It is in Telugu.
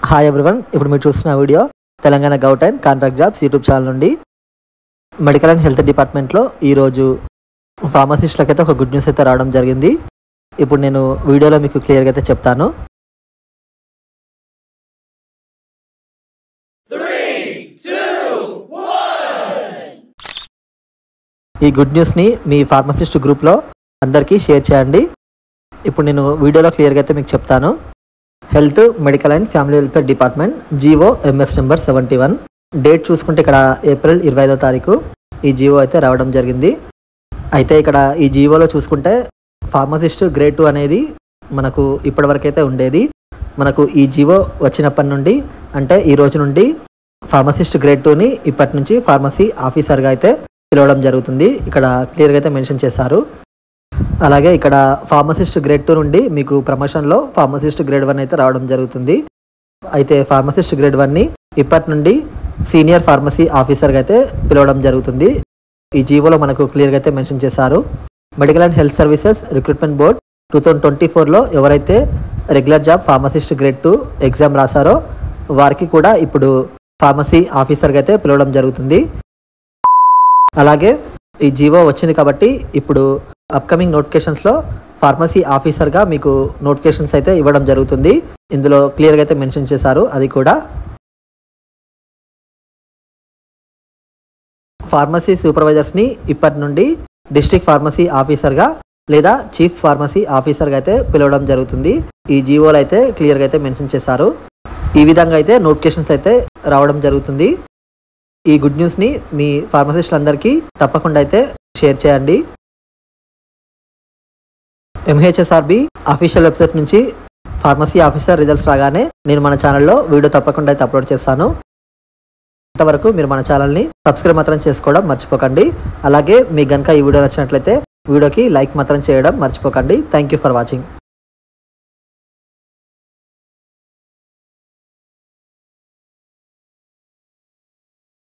హాయ్ ఎవ్రీవన్, ఇప్పుడు మీరు చూస్తున్న video Telangana government contract jobs YouTube channel నుండి. మెడికల్ అండ్ హెల్త్ డిపార్ట్మెంట్లో ఈరోజు ఫార్మసిస్టులకు అయితే ఒక గుడ్ న్యూస్ అయితే రావడం జరిగింది. ఇప్పుడు నేను వీడియోలో మీకు క్లియర్గా అయితే చెప్తాను. ఈ గుడ్ న్యూస్ని మీ ఫార్మసిస్ట్ గ్రూప్లో అందరికీ షేర్ చేయండి. ఇప్పుడు నేను వీడియోలో క్లియర్గా అయితే మీకు చెప్తాను. Health, medical and family welfare department GO MS number 71. Date చూసుకుంటే ఇక్కడ ఏప్రిల్ 25వ తారీఖు ఈ జీవో అయితే రావడం జరిగింది. అయితే ఇక్కడ ఈ జీవోలో చూసుకుంటే ఫార్మసిస్ట్ గ్రేడ్ 2 అనేది మనకు ఇప్పటివరకు అయితే ఉండేది. మనకు ఈ జీవో వచ్చినప్పటి నుండి అంటే ఈ రోజు నుండి ఫార్మసిస్ట్ గ్రేడ్ 2ని ఇప్పటి నుంచి ఫార్మసీ ఆఫీసర్గా అయితే పిలవడం జరుగుతుంది. ఇక్కడ క్లియర్గా అయితే మెన్షన్ చేశారు. అలాగే ఇక్కడ ఫార్మసిస్ట్ గ్రేడ్ 2 నుండి మీకు ప్రమోషన్లో ఫార్మసిస్ట్ గ్రేడ్ 1 అయితే రావడం జరుగుతుంది. అయితే ఫార్మసిస్ట్ గ్రేడ్ 1ని ఇప్పటి నుండి సీనియర్ ఫార్మసీ ఆఫీసర్గా అయితే పిలవడం జరుగుతుంది. ఈ జీవోలో మనకు క్లియర్గా అయితే మెన్షన్ చేశారు. Medical and health services recruitment board 2024లో ఎవరైతే regular job pharmacist grade 2 exam రాశారో వారికి కూడా ఇప్పుడు ఫార్మసీ ఆఫీసర్గా అయితే పిలవడం జరుగుతుంది. అలాగే ఈ జీవో వచ్చింది కాబట్టి ఇప్పుడు అప్కమింగ్ నోటిఫికేషన్స్లో ఫార్మసీ ఆఫీసర్గా మీకు నోటిఫికేషన్స్ అయితే ఇవ్వడం జరుగుతుంది. ఇందులో క్లియర్గా అయితే మెన్షన్ చేశారు. అది కూడా ఫార్మసీ సూపర్వైజర్స్ని ఇప్పటి నుండి డిస్ట్రిక్ట్ ఫార్మసీ ఆఫీసర్గా లేదా చీఫ్ ఫార్మసీ ఆఫీసర్గా అయితే పిలవడం జరుగుతుంది. ఈ జీవోలో అయితే క్లియర్గా అయితే మెన్షన్ చేశారు. ఈ విధంగా అయితే నోటిఫికేషన్స్ అయితే రావడం జరుగుతుంది. ఈ గుడ్ న్యూస్ని మీ ఫార్మసిస్టులందరికీ తప్పకుండా అయితే షేర్ చేయండి. MHSRB అఫీషియల్ వెబ్సైట్ నుంచి ఫార్మసీ ఆఫీసర్ రిజల్ట్స్ రాగానే నేను మన ఛానల్లో వీడియో తప్పకుండా అయితే అప్లోడ్ చేస్తాను. ఇంతవరకు మీరు మన ఛానల్ని సబ్స్క్రైబ్ మాత్రం చేసుకోవడం మర్చిపోకండి. అలాగే మీకు కనుక ఈ వీడియో నచ్చినట్లయితే వీడియోకి లైక్ మాత్రం చేయడం మర్చిపోకండి. Thank you for watching.